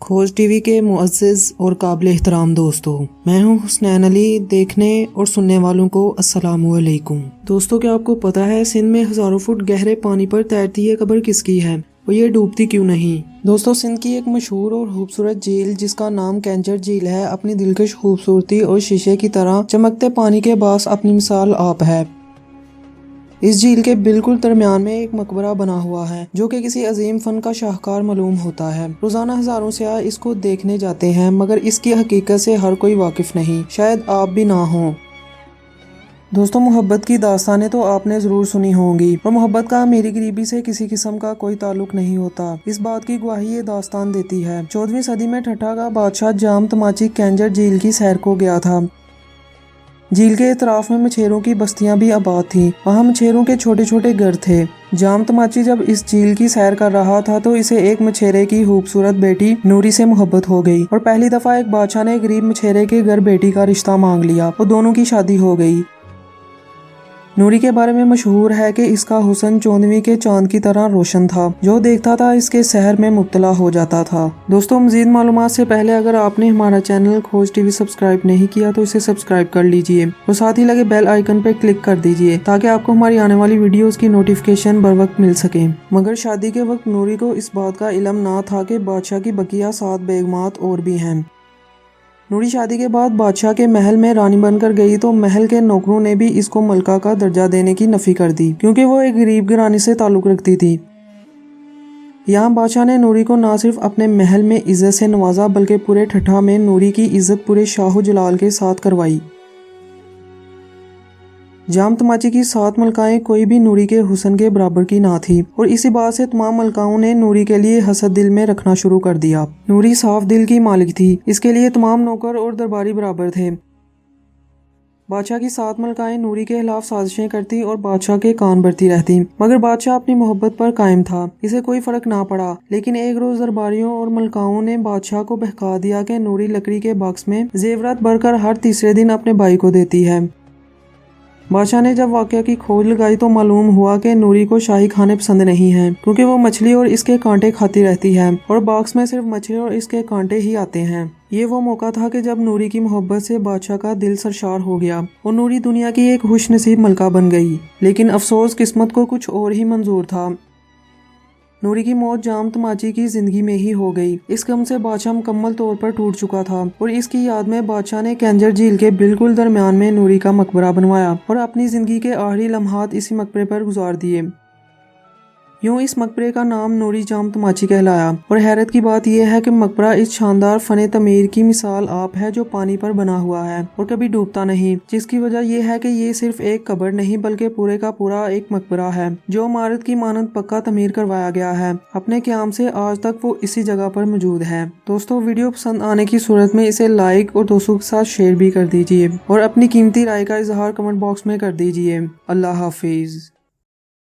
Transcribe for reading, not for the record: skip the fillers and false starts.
खोज टीवी के मुअज़्ज़िज़ और काबिल एहतराम दोस्तों, मैं हूं हुसनैन अली। देखने और सुनने वालों को अस्सलामु अलैकुम। दोस्तों, क्या आपको पता है सिंध में हज़ारों फुट गहरे पानी पर तैरती ये कब्र किसकी है और ये डूबती क्यों नहीं? दोस्तों, सिंध की एक मशहूर और खूबसूरत झील जिसका नाम कैंचर झील है, अपनी दिलकश खूबसूरती और शीशे की तरह चमकते पानी के बास अपनी मिसाल आप है। इस झील के बिल्कुल दरमियान में एक मकबरा बना हुआ है जो कि किसी अजीम फन का शाहकार मालूम होता है। रोजाना हजारों सयाह इसको देखने जाते हैं, मगर इसकी हकीकत से हर कोई वाकिफ नहीं, शायद आप भी ना हो। दोस्तों, मोहब्बत की दास्तानें तो आपने जरूर सुनी होंगी, और मोहब्बत का अमीरी गरीबी से किसी किस्म का कोई ताल्लुक नहीं होता। इस बात की गवाही ये दास्तान देती है। 14वीं सदी में ठट्ठा का बादशाह जाम तमाची कैंचर झील की सैर को गया था। झील के इतराफ में मछेरों की बस्तियां भी आबाद थीं। वहां मछेरों के छोटे छोटे घर थे। जाम तमाची जब इस झील की सैर कर रहा था तो इसे एक मछेरे की खूबसूरत बेटी नूरी से मोहब्बत हो गई, और पहली दफा एक बादशाह ने गरीब मछेरे के घर बेटी का रिश्ता मांग लिया और दोनों की शादी हो गई। नूरी के बारे में मशहूर है कि इसका हुस्न चौंदवी के चांद की तरह रोशन था। जो देखता था इसके सहर में मुब्तला हो जाता था। दोस्तों, मजीद मालूमात से पहले अगर आपने हमारा चैनल खोज टीवी सब्सक्राइब नहीं किया तो इसे सब्सक्राइब कर लीजिए और साथ ही लगे बेल आइकन पर क्लिक कर दीजिए ताकि आपको हमारी आने वाली वीडियोस की नोटिफिकेशन बर वक्त मिल सके। मगर शादी के वक्त नूरी को इस बात का इल्म ना था कि बादशाह की बकिया 7 बेगमात और भी हैं। नूरी शादी के बाद बादशाह के महल में रानी बनकर गई तो महल के नौकरों ने भी इसको मलका का दर्जा देने की नफी कर दी, क्योंकि वो एक गरीब घराने से ताल्लुक रखती थी। यहाँ बादशाह ने नूरी को न सिर्फ अपने महल में इज्जत से नवाजा, बल्कि पूरे ठट्ठा में नूरी की इज्जत पूरे शाहो जलाल के साथ करवाई। जाम तमाची की 7 मलकाएं कोई भी नूरी के हुस्न के बराबर की ना थी, और इसी बात से तमाम मलकाओं ने नूरी के लिए हसद दिल में रखना शुरू कर दिया। नूरी साफ दिल की मालिक थी, इसके लिए तमाम नौकर और दरबारी बराबर थे। बादशाह की 7 मलकाएं नूरी के खिलाफ साजिशें करती और बादशाह के कान भरती रहती, मगर बादशाह अपनी मोहब्बत पर कायम था। इसे कोई फर्क ना पड़ा। लेकिन एक रोज दरबारियों और मलकाओं ने बादशाह को बहका दिया कि नूरी लकड़ी के बॉक्स में जेवरात भरकर हर तीसरे दिन अपने भाई को देती है। बादशाह ने जब वाकया की खोज लगाई तो मालूम हुआ कि नूरी को शाही खाने पसंद नहीं हैं, क्योंकि वो मछली और इसके कांटे खाती रहती है और बॉक्स में सिर्फ मछली और इसके कांटे ही आते हैं। ये वो मौका था कि जब नूरी की मोहब्बत से बादशाह का दिल सरशार हो गया और नूरी दुनिया की एक खुशनसीब मलका बन गई। लेकिन अफसोस, किस्मत को कुछ और ही मंजूर था। नूरी की मौत जाम तमाची की जिंदगी में ही हो गई। इस गम से बादशाह मुकम्मल तौर पर टूट चुका था, और इसकी याद में बादशाह ने कैंचर झील के बिल्कुल दरमियान में नूरी का मकबरा बनवाया और अपनी जिंदगी के आखिरी लम्हात इसी मकबरे पर गुजार दिए। यूं इस मकबरे का नाम नूरी जाम तमाची कहलाया। और हैरत की बात यह है कि मकबरा इस शानदार फने तमीर की मिसाल आप है जो पानी पर बना हुआ है और कभी डूबता नहीं, जिसकी वजह यह है कि ये सिर्फ एक कब्र नहीं बल्कि पूरे का पूरा एक मकबरा है जो इमारत की मानद पक्का तमीर करवाया गया है। अपने क़याम से आज तक वो इसी जगह पर मौजूद है। दोस्तों, वीडियो पसंद आने की सूरत में इसे लाइक और दोस्तों के साथ शेयर भी कर दीजिए और अपनी कीमती राय का इजहार कमेंट बॉक्स में कर दीजिए। अल्लाह हाफिज।